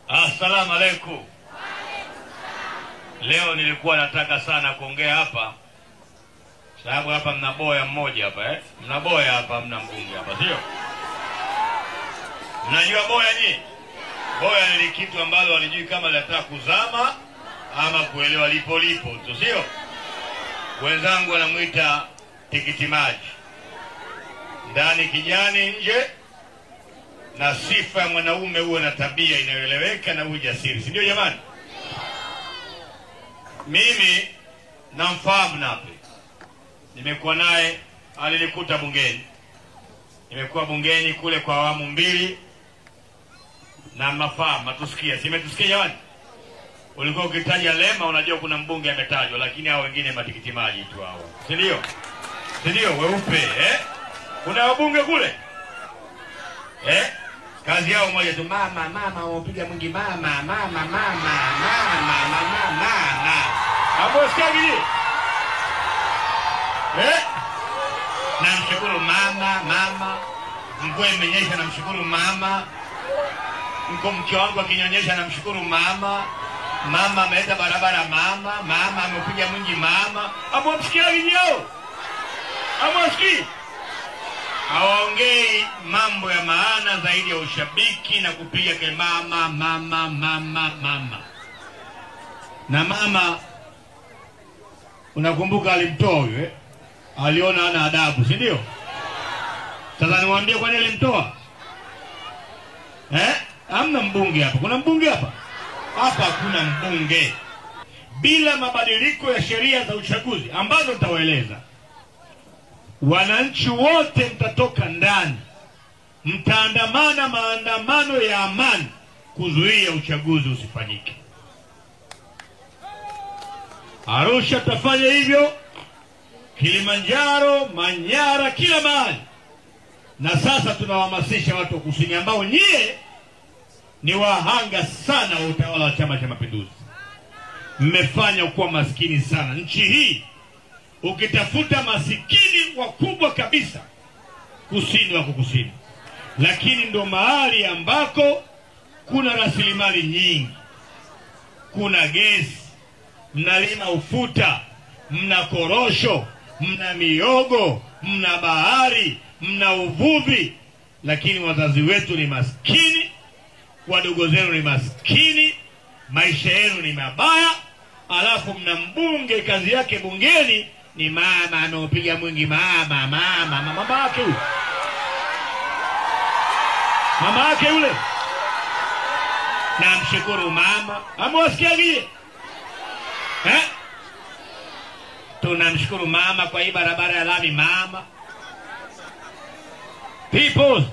Assalamu alaikum. Leo nilikuwa nataka sana kuongea hapa, sababu hapa mna boya mmoja hapa mna boya hapa, mna mbunge hapa, sio? Mnajua boya nyinyi? Boya ni kitu ambalo walijui kama linataka kuzama ama kuelewa lipo tu, sio? Wenzangu wanamuita tikiti maji. Ndani kijani, nje. Na sifa ya mwanaume huwa na tabia inayoeleweka na ujasiri, si ndio jamani? Mimi namfahamu Nape. Nimekuwa naye, alinikuta bungeni. Nimekuwa bungeni kule kwa awamu 2 na mafahamu, matusikia. Simetusikia jamani? Ulikuwa ukitaja Lema unajua kuna mbunge ametajwa, lakini hao wengine matikiti maji tu hao. Si ndio? Si ndio weupe Kuna wabunge kule? Kazi yao moja tu, mama wapiga mwingi mama. Hapo sikia namshukuru mama. Mvua imenyesha namshukuru mama. Mke wangu akinyonyesha namshukuru mama. Mama ameleta barabara mama amepiga mwingi mama. Hapo msikia vinyo? Hapo sikii? Hawaongei mambo ya maana zaidi ya ushabiki na kupiga ke mama. Na mama, unakumbuka alimtoa huyo aliona hana adabu, si ndio? Sasa niwaambie kwa nini alimtoa? Hamna mbunge hapa. Kuna mbunge hapa? Hapa hakuna mbunge. Bila mabadiliko ya sheria za uchaguzi ambazo nitawaeleza, wananchi wote mtatoka ndani, mtaandamana maandamano ya amani kuzuia uchaguzi usifanyike. Arusha tafanya hivyo, Kilimanjaro, Manyara, kila mahali. Na sasa tunawahamasisha watu wa kusini ambao nyie ni wahanga sana wa utawala wa Chama cha Mapinduzi. Mmefanya kuwa maskini sana nchi hii. Ukitafuta masikini wakubwa kabisa, kusini wako kusini. Lakini ndo mahali ambako kuna rasilimali nyingi. Kuna gesi, mnalima ufuta, mna korosho, mna miogo, mna bahari, mna uvuvi. Lakini wazazi wetu ni maskini, wadogo zenu ni maskini, maisha yenu ni mabaya. Alafu mna mbunge kazi yake bungeni ni mama anaopiga mwingi mama yake yule. Mama yake yule. Na mshukuru mama. Amewasikia vile? Tunamshukuru mama kwa hii barabara ya lami mama. People.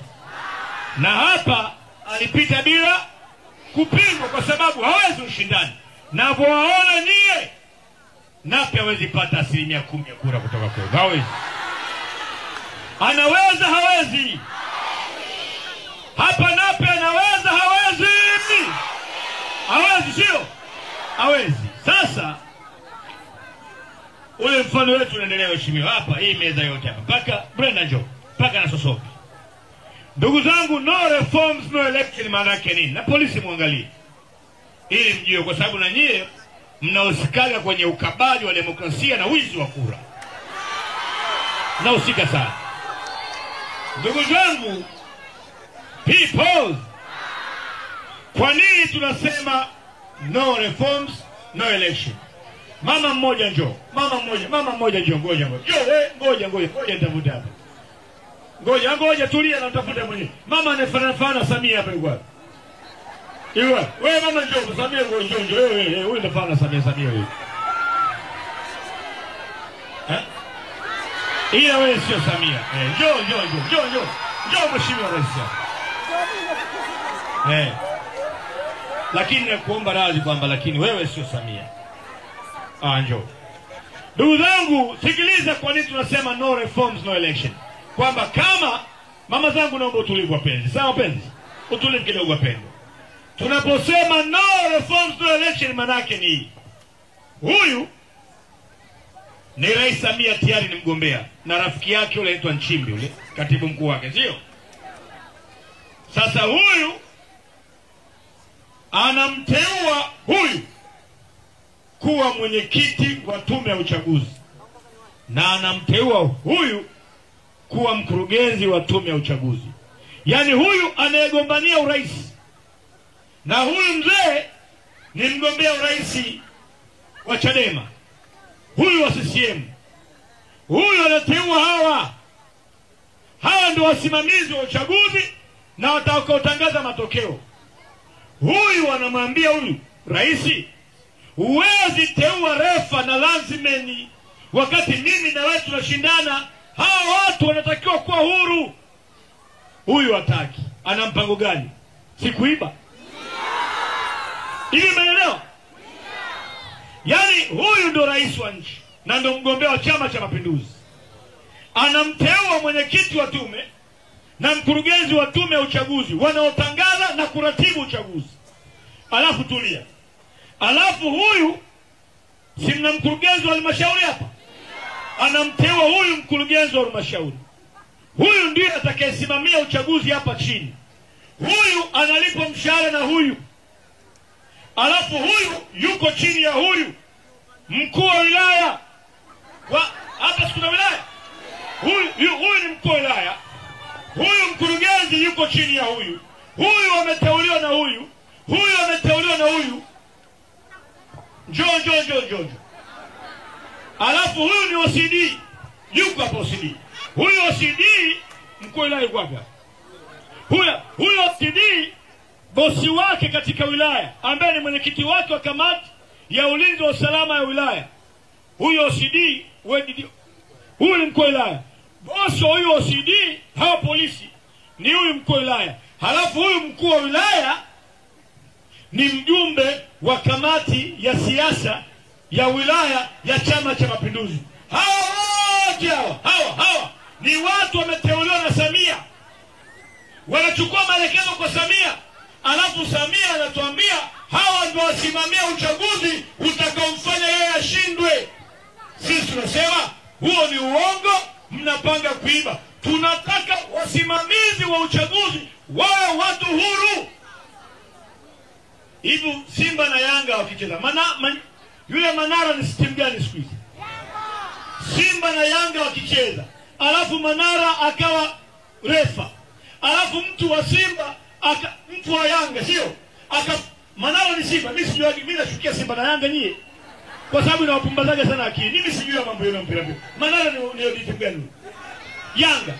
Na hapa alipita bila kupingwa kwa sababu hawezi ushindani. Na kuwaona nyie, Nape hawezi pata 10% ya kura kutoka kwa. Hawezi. Anaweza hawezi? Hapa Nape anaweza hawezi? Hawezi sio? Hawezi. Sasa ule mfano wetu unaendelea heshimiwa hapa, hii meza yote hapa. Paka Brenda Joe, paka na Sosopi. Ndugu zangu, no reforms no election maana yake nini? Na polisi muangalie. Ili mjue, kwa sababu na nyie mnaosikaga kwenye ukabaji wa demokrasia na wizi wa kura. Mnaosika sana. Ndugu zangu, people, kwa nini tunasema no reforms no election? Mama mmoja njoo. Mama mmoja njoo. Ngoja nitafuta hapa. Ngoja tulia na utafuta mwenyewe. Mama anafanana Samia hapa yuko. Wewe mama njoo, Samia njoo. Wewe unafanana Samia wewe. Ila wewe sio Samia. Njoo mheshimiwa rais. Lakini nakuomba radhi kwamba lakini wewe sio Samia. Njoo. Ndugu zangu, sikiliza kwa nini tunasema no reforms no election. Kwamba kama mama zangu, naomba utulivu wapenzi. Sawa wapenzi? Utulivu kidogo wapenzi. Tunaposema no reforms no election manake ni huyu ni Rais Samia tayari ni mgombea na rafiki yake yule anaitwa Nchimbi yule katibu mkuu wake, sio? Sasa huyu anamteua huyu kuwa mwenyekiti wa tume ya uchaguzi na anamteua huyu kuwa mkurugenzi wa tume ya uchaguzi. Yaani huyu anayegombania urais na huyu mzee ni mgombea urais wa Chadema, huyu wa CCM. Huyu anateua hawa ndio wasimamizi wa uchaguzi na watakaotangaza matokeo. Huyu anamwambia huyu rais, huwezi teua refa na lazimeni wakati mimi na wewe tunashindana. Hawa watu wanatakiwa kuwa huru. Huyu hataki. Ana mpango gani? Si kuiba? Ili maeneo. Yaani huyu ndo rais wa nchi na ndo mgombea wa Chama cha Mapinduzi. Anamteua mwenyekiti wa tume na mkurugenzi wa tume ya uchaguzi wanaotangaza na kuratibu uchaguzi. Alafu tulia. Alafu huyu si mna mkurugenzi wa halmashauri hapa? Anamteua huyu mkurugenzi wa halmashauri. Huyu ndiye atakayesimamia uchaguzi hapa chini. Huyu analipwa mshahara na huyu. Alafu huyu yuko chini ya huyu mkuu wa wilaya. Hapa sikuna wilaya? Huyu ni mkuu wa wilaya. Huyu mkurugenzi yuko chini ya huyu. Huyu ameteuliwa na huyu. Huyu ameteuliwa na huyu. Njoo. Alafu huyu ni OCD. Yuko hapo OCD. Huyu OCD mkuu wa wilaya yuko hapa. Huyu OCD bosi wake katika wilaya ambaye ni mwenyekiti wake wa kamati ya ulinzi wa usalama ya wilaya. Huyu OCD huyu ni mkuu wa wilaya. Bosi wa huyu OCD hawa polisi ni huyu mkuu wa wilaya. Halafu huyu mkuu wa wilaya ni mjumbe wa kamati ya siasa ya wilaya ya Chama cha Mapinduzi. Hawa ni watu wameteuliwa na Samia. Wanachukua maelekezo kwa Samia. Alafu Samia anatuambia hawa ndio wasimamia uchaguzi utakaomfanya yeye ashindwe. Sisi tunasema huo ni uongo, mnapanga kuiba. Tunataka wasimamizi wa uchaguzi wawe watu huru. Hivi Simba na Yanga wakicheza, yule Manara ni timu gani siku hizi? Simba na Yanga wakicheza, alafu Manara akawa refa, alafu mtu wa Simba mtu wa Yanga sio? Manara ni Simba. Mimi nashukia Simba na Yanga nyie. Kwa sababu inawapumbazaga sana akili. Mimi sijui mambo yale mpira. Manara ni timu gani? Yanga.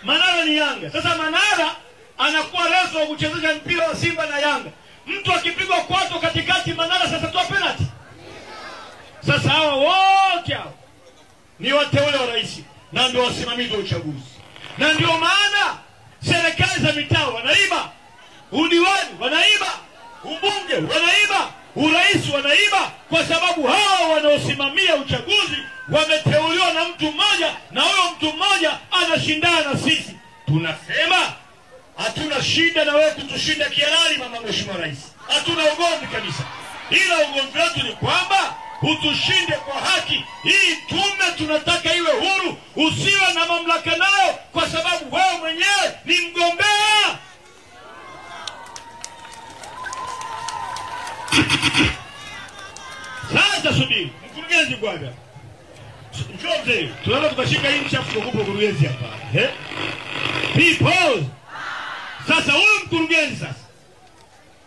Manara ni Yanga. Sasa Manara anakuwa refa wa kuchezesha mpira wa Simba na Yanga. Mtu akipigwa kwato katikati, Manara sasa toa penalty. Sasa hawa wote hao ni wateule wa rais na ndio wasimamizi wa uchaguzi. Na ndio maana serikali za mitaa wanaiba, udiwani wanaiba, ubunge wanaiba, urais wanaiba, kwa sababu hawa wanaosimamia uchaguzi wameteuliwa na mtu mmoja, na huyo mtu mmoja anashindana na sisi. Tunasema hatuna shida na wewe kutushinda kihalali, mama mheshimiwa rais. Hatuna ugomvi kabisa. Ila ugomvi wetu ni kwamba utushinde kwa haki. Hii tume tunataka iwe huru, usiwe na mamlaka nayo kwa sababu wewe mwenyewe ni mgombea. Sasa subiri, mkurugenzi bwana. Njoo tunaanza tukashika hii mchafu kwa mkurugenzi hapa. People. Sasa huyu mkurugenzi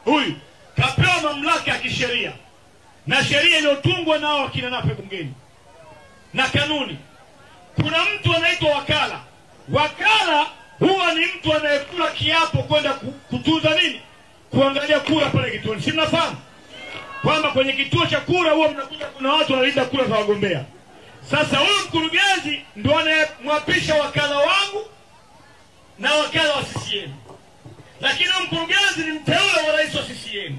huyu kapewa mamlaka ya kisheria na sheria iliyotungwa nao wakina Nape bungeni na kanuni. Kuna mtu anaitwa wakala. Wakala huwa ni mtu anayekula kiapo kwenda kutunza nini? Kuangalia kura pale kituoni. Si mnafahamu kwamba kwenye kituo cha kura huwa mnakuja kuna watu wanalinda kura za wagombea. Sasa huyu mkurugenzi ndio anayemwapisha wakala wangu na wakala wa CCM. Lakini huyu mkurugenzi ni mteule wa rais wa CCM.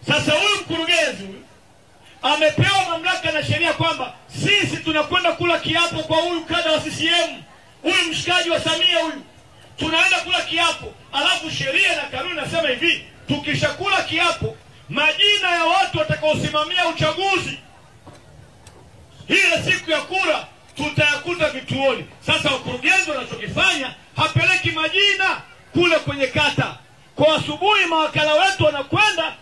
Sasa huyu mkurugenzi amepewa mamlaka na sheria kwamba sisi tunakwenda kula kiapo kwa huyu kada wa CCM, huyu mshikaji wa Samia huyu. Tunaenda kula kiapo, alafu sheria na kanuni nasema hivi, tukishakula kiapo, majina ya watu watakaosimamia uchaguzi ile siku ya kura tutayakuta vituoni. Sasa mkurugenzi anachokifanya, hapeleki majina kule kwenye kata, Kwa asubuhi mawakala wetu wanakwenda,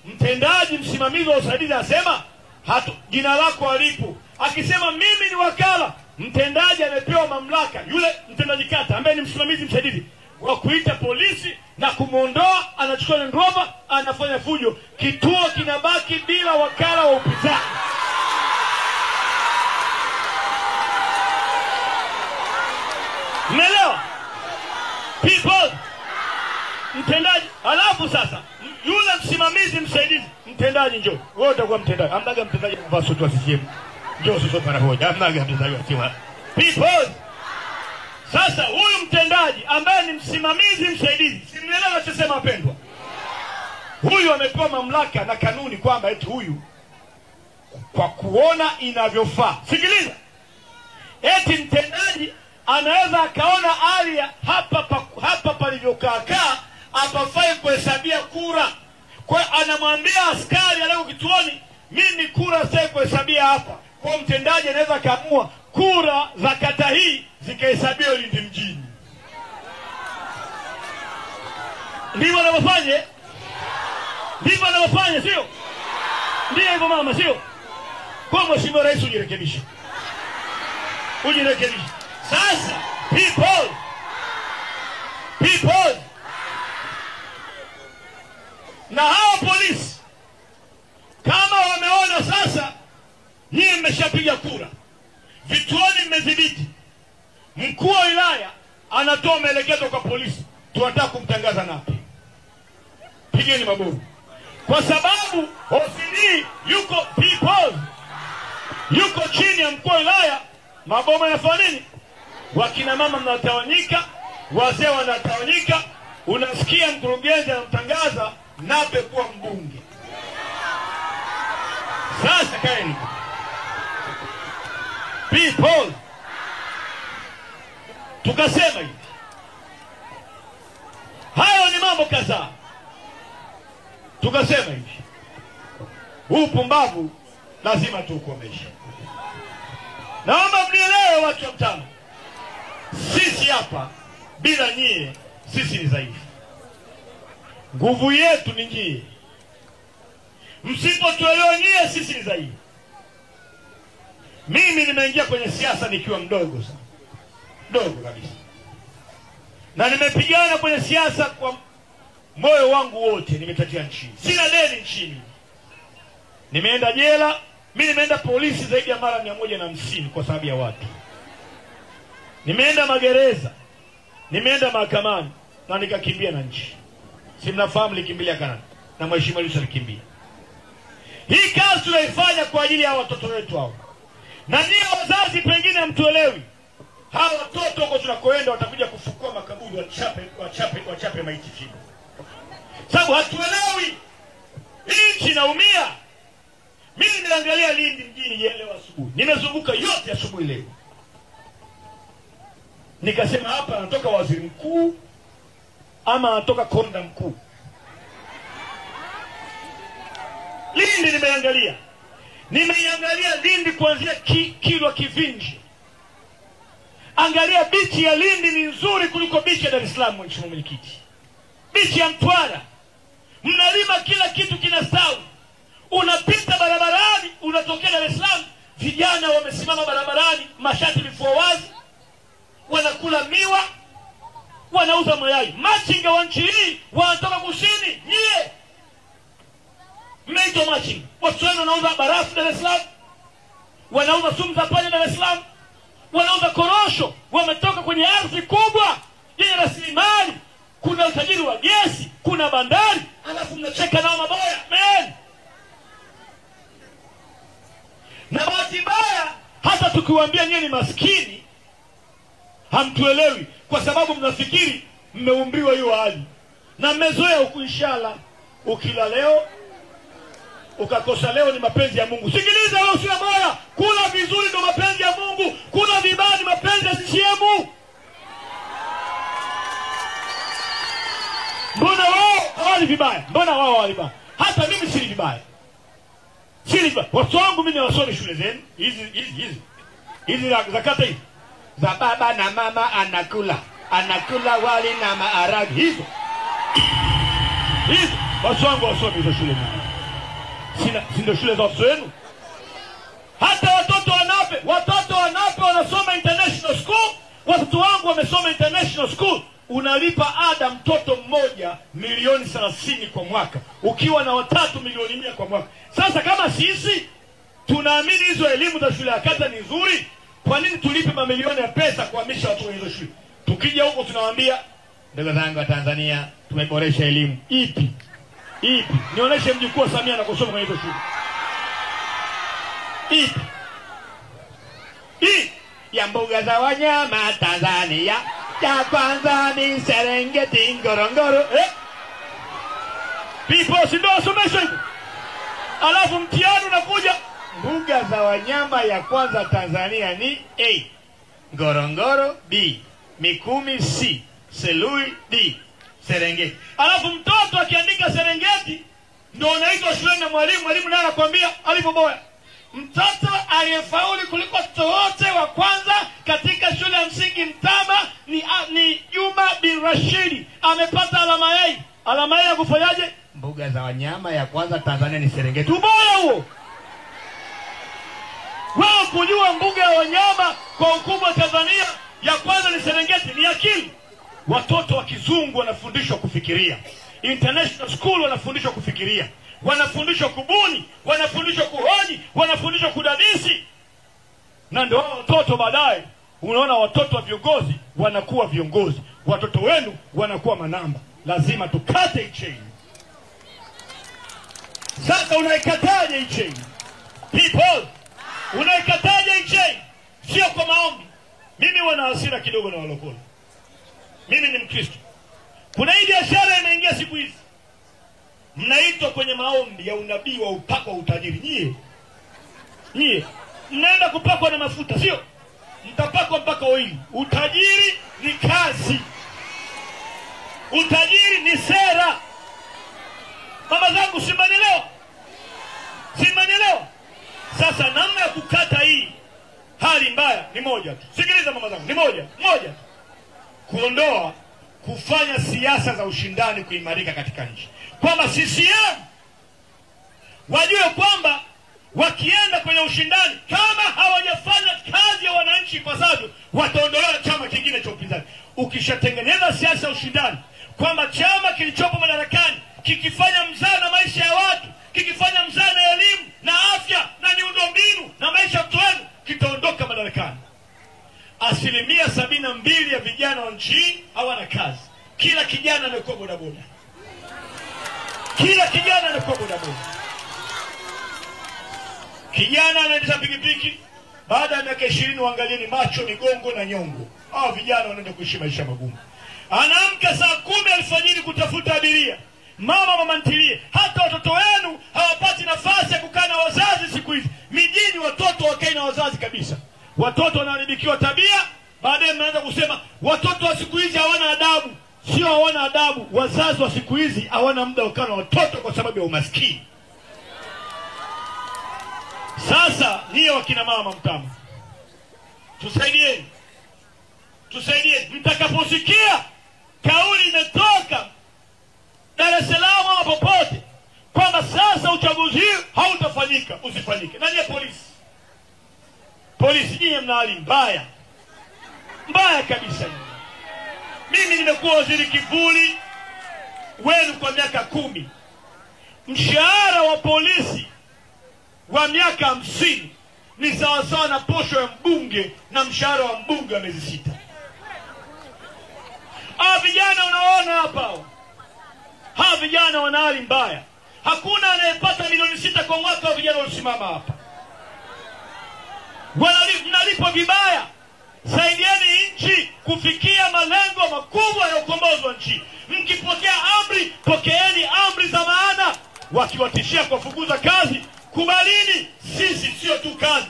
mtendaji msimamizi wa usaidizi asema jina lako alipo. Akisema mimi ni wakala, mtendaji amepewa mamlaka, yule mtendaji kata ambaye ni msimamizi msaidizi, wa kuita polisi na kumuondoa. Anachukua Land Rover, anafanya fujo, kituo kinabaki bila wakala wa upinzani. Umeelewa? People, mtendaji. Alafu sasa yule msimamizi msaidizi, mtendaji njoo. Wewe utakuwa mtendaji. Amnaga mtendaji kuvaa suti wa CCM. Njoo sio para hoja. Amnaga mtendaji wa CCM. People. Sasa huyu mtendaji ambaye ni msimamizi msaidizi, simnielewa nachosema wapendwa. Huyu amepewa mamlaka na kanuni kwamba eti huyu kwa kuona inavyofaa. Sikiliza. Eti mtendaji anaweza akaona area hapa palivyokaa hapafai kuhesabia kura. Kwa anamwambia askari aliyeko kituoni, mimi kura sasa kuhesabia hapa. Kwa mtendaji anaweza kaamua kura za kata hii zikahesabiwa Lindi mjini. Ndivyo wanavyofanya? Ndivyo wanavyofanya, sio? Ndio hivyo mama, sio? Kwa Mheshimiwa Rais ujirekebishe. Ujirekebishe. Sasa people, na hao polisi kama wameona sasa nyinyi mmeshapiga kura, vituoni mmedhibiti, mkuu wa wilaya anatoa maelekezo kwa polisi, tunataka kumtangaza napi, pigeni mabomu. Kwa sababu OCD yuko chini ya mkuu wa wilaya, mabomu yanafanya nini? Wakina mama mnatawanyika, wazee wanatawanyika, unasikia mkurugenzi anamtangaza Nape kuwa mbunge. Sasa kaeni. People, tukasema hivi, hayo ni mambo kadhaa. Tukasema hivi, huu pumbavu lazima tuukomeshe. Naomba mnielewe watu wa Mtama. Sisi hapa bila nyie sisi ni dhaifu. Nguvu yetu ni nyie. Msipotuelewa nyie sisi ni dhaifu. Mimi nimeingia kwenye siasa nikiwa mdogo sana. Mdogo kabisa. Na nimepigana kwenye siasa kwa moyo wangu wote, nimetetea nchi. Sina deni nchini. Nimeenda jela, mimi nimeenda polisi zaidi ya mara 150 kwa sababu ya watu. Nimeenda magereza, nimeenda mahakamani na nikakimbia na nchi. Si mnafahamu likimbilia Kanada na Mheshimiwa Lissu alikimbia. Hii kazi tunaifanya kwa ajili ya watoto wetu hao. Na nyie wazazi pengine mtuelewi. Hawa watoto huko tunakoenda watakuja kufukua makaburi, wachape maiti chini. Sababu hatuelewi. Hii nchi inaumia. Mimi nimeangalia Lindi mjini leo asubuhi. Nimezunguka yote asubuhi leo. Nikasema hapa anatoka waziri mkuu ama anatoka konda mkuu. Lindi nimeangalia. Nimeiangalia Lindi kuanzia Kilwa Kivinji. Angalia bichi ya Lindi ni nzuri kuliko bichi ya Dar es Salaam, Mheshimiwa Mwenyekiti. Bichi ya Mtwara. Mnalima kila kitu kinastawi. Unapita barabarani, unatokea Dar es Salaam, vijana wamesimama barabarani, mashati vifua wazi, wanakula miwa, wanauza mayai. Machinga wa nchi hii wanatoka kusini. Nyie mmeitwa machinga. Watu wenu wanauza barafu Dar es Salaam, wanauza sumu za panya Dar es Salaam, wanauza korosho. Wametoka kwenye ardhi kubwa yenye rasilimali, kuna utajiri wa gesi, kuna bandari, alafu mnacheka nao maboya. Man, na bahati mbaya hata tukiwaambia nyinyi ni maskini hamtuelewi, kwa sababu mnafikiri mmeumbiwa hiyo hali na mmezoea huku. Inshallah ukila leo ukakosa leo ni mapenzi ya Mungu. Sikiliza wewe, usina moyo, kula vizuri ndio mapenzi ya Mungu, kula vibaya ni mapenzi ya CCM. Mbona wao hawali vibaya? Mbona wao hawali vibaya? Hata mimi sili vibaya. Sili vibaya. Watu wangu mimi wasome shule zenu. Hizi za kata hizi. Za baba na mama anakula wali na maharagwe hizo. Hizi watu wangu wasome hizo shule. Si ndio shule za watoto wenu? Hata watoto wanape wanasoma international school. Watoto wangu wamesoma international school. Unalipa ada mtoto mmoja milioni 30 kwa mwaka. Ukiwa na watatu milioni 100 kwa mwaka. Sasa kama sisi tunaamini hizo elimu za shule ya kata ni nzuri, kwa nini tulipe mamilioni ya pesa kuhamisha watu wa hizo shule? Tukija huko tunawaambia, ndugu zangu wa Tanzania, tumeboresha elimu. Ipi? Nionyeshe mjukuu wa Samia na kusoma kwenye hizo shule. Ipi? Ya mbuga za wanyama Tanzania, ya kwanza ni Serengeti, Ngorongoro. People, si ndio wasomesha hivyo? Alafu mtihani unakuja, mbuga za wanyama ya kwanza Tanzania ni A, Ngorongoro B, Mikumi C, Selui D, Serengeti. Alafu mtoto akiandika Serengeti ndio unaitwa shule na mwalimu naye anakuambia alipoboya. Mtoto aliyefaulu kuliko wote wa kwanza katika shule ya msingi Mtama ni Juma bin Rashidi, amepata alama A. Alama A ya kufanyaje? Mbuga za wanyama ya kwanza Tanzania ni Serengeti. Ubora huo. Wewe kujua mbuga ya wanyama kwa ukubwa Tanzania ya kwanza ni Serengeti ni akili. Watoto wa kizungu wanafundishwa kufikiria. International school wanafundishwa kufikiria. Wanafundishwa kubuni, wanafundishwa kuhoji, wanafundishwa kudadisi. Na ndio watoto baadaye, unaona watoto wa viongozi wanakuwa viongozi. Watoto wenu wanakuwa manamba. Lazima tukate chain. Sasa unaikataje chain? People, unaikataje chain? Sio kwa maombi. Mimi wana hasira kidogo na walokole. Mimi ni Mkristo. Kuna hii biashara imeingia siku hizi. Mnaitwa kwenye maombi ya unabii wa upako wa utajiri. Nyie mnaenda kupakwa na mafuta, sio? Mtapakwa mpaka oili. Utajiri ni kazi. Utajiri ni sera. Mama zangu, simanielewa? Sasa namna ya kukata hii hali mbaya ni moja tu. Sikiliza mama zangu, ni moja tu. Kuondoa, kufanya siasa za ushindani kuimarika katika nchi. Kwamba CCM wajue kwamba wakienda kwenye ushindani, kama hawajafanya kazi ya wananchi ipasavyo, wataondolewa chama kingine cha upinzani. Ukishatengeneza siasa ya ushindani kwamba chama kilichopo madarakani kikifanya mzaa na maisha ya watu, kikifanya mzaa na elimu na afya na miundombinu na maisha ya watu wenu, kitaondoka madarakani. 72% ya vijana wa nchi hawana kazi. Kila kijana anakuwa bodaboda. Kijana anaendesha pikipiki, baada ya miaka 20 waangalieni macho, migongo na nyongo. Hao vijana wanaenda kuishi maisha magumu. Anaamka saa 10 alfajiri kutafuta abiria. Mama ntilie, hata watoto wenu hawapati nafasi ya kukaa na wazazi siku hizi. Mijini watoto wakae na wazazi kabisa. Watoto wanaharibikiwa tabia, baadaye mnaanza kusema watoto wa siku hizi hawana adabu. Sio hawana adabu, wazazi wa siku hizi hawana muda wa kukaa na watoto kwa sababu ya umaskini. Sasa niyo wakina mama Mtama, tusaidie. Mtakaposikia kauli imetoka Dar es Salaam au popote kwamba sasa uchaguzi hautafanyika, usifanyike. Na nyie polisi nyie mna hali mbaya kabisa. Mimi nimekuwa waziri kivuli wenu kwa miaka 10. Mshahara wa polisi wa miaka 50 ni sawasawa na posho ya mbunge na mshahara wa mbunge wa miezi 6. Hawa vijana unaona hapa, hawa vijana wana hali mbaya. Hakuna anayepata milioni 6 kwa mwaka wa vijana walisimama hapa. Mnalipwa vibaya. Saidieni nchi kufikia malengo makubwa ya ukombozi wa nchi. Mkipokea amri, pokeeni amri za maana. Wakiwatishia kuwafukuza kazi, kubalini. Sisi sio tu kazi.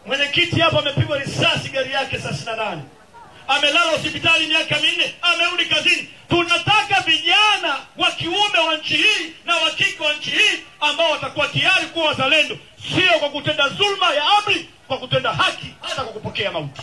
Mwenyekiti hapa amepigwa risasi gari yake saa 68. Amelala hospitali miaka 4, amerudi kazini. Tunataka vijana wa kiume wa nchi hii na wa kike wa nchi hii ambao watakuwa tayari kuwa wazalendo, sio kwa kutenda dhulma ya amri, kwa kutenda haki, hata kwa kupokea mauti.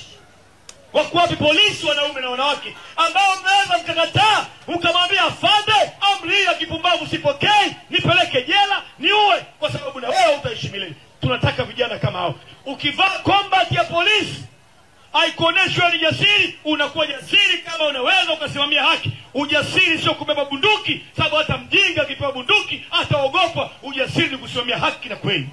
Wako wapi polisi wanaume na wanawake ambao mnaweza mkakataa, ukamwambia afande au amri ya kipumbavu sipokei, nipeleke jela, niue, kwa sababu na wewe utaishi milele. Tunataka vijana kama hao. Ukivaa combat ya polisi haikuoneshwa ni jasiri, unakuwa jasiri kama unaweza ukasimamia haki. Ujasiri sio kubeba bunduki, sababu hata mjinga akipewa bunduki ataogopa. Ujasiri ni kusimamia haki na kweli.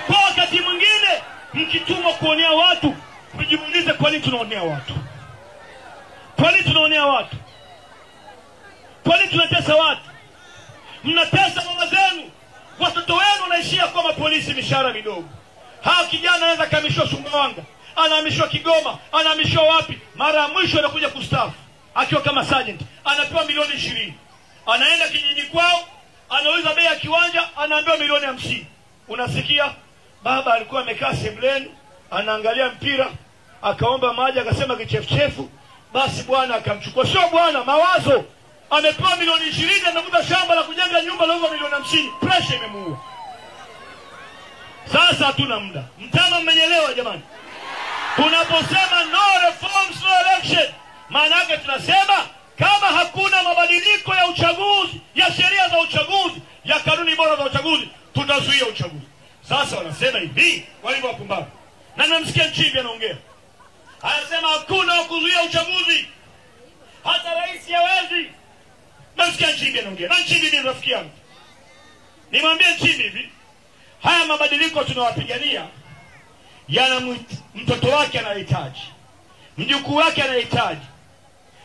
Kwa wakati mwingine mkitumwa kuonea watu, mjiulize kwa nini tunaonea watu? Kwa nini tunaonea watu? Kwa nini tunatesa watu? Mnatesa mama zenu, watoto wenu wanaishia kwa mapolisi mishahara midogo. Hao kijana anaweza kamishwa Sumbawanga, anahamishwa Kigoma, anahamishwa wapi? Mara ya mwisho anakuja kustaafu akiwa kama sergeant, anapewa milioni 20. Anaenda kijiji kwao, anauliza bei ya kiwanja, anaambiwa milioni 50. Unasikia? Baba alikuwa amekaa sebleni, anaangalia mpira, akaomba maji, akasema kichefuchefu, basi bwana akamchukua. Sio bwana, mawazo. Amepewa milioni 20, amekuta shamba la kujenga nyumba la milioni 50. Pressure imemuua. Sasa hatuna muda. Mtama, mmenielewa jamani? Tunaposema no reforms no election, maana yake tunasema kama hakuna mabadiliko ya uchaguzi, ya sheria za uchaguzi, ya kanuni bora za uchaguzi, tutazuia uchaguzi. Sasa wanasema hivi walivyo wapumbavu. Na namsikia Nchimbi anaongea. Anasema hakuna kuzuia uchaguzi. Hata rais hawezi. Namsikia Nchimbi anaongea. Na Nchimbi ni rafiki yangu. Nimwambie Nchimbi hivi, haya mabadiliko tunawapigania yana mtoto wake anahitaji, mjukuu wake anahitaji.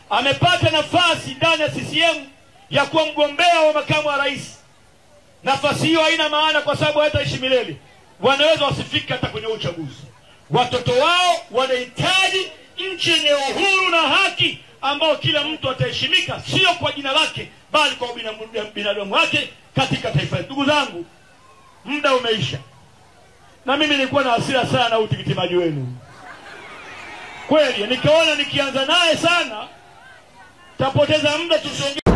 Amepata nafasi ndani ya CCM ya kuwa mgombea wa makamu wa rais. Nafasi hiyo haina maana kwa sababu hataishi milele. Wanaweza wasifike hata kwenye uchaguzi. Watoto wao wanahitaji nchi yenye uhuru na haki, ambao kila mtu ataheshimika, sio kwa jina lake bali kwa binadamu wake katika taifa. Ndugu zangu, muda umeisha. Na mimi nilikuwa na hasira sana na utikitimaji wenu. Kweli nikaona nikianza naye sana tapoteza muda, tusiongee.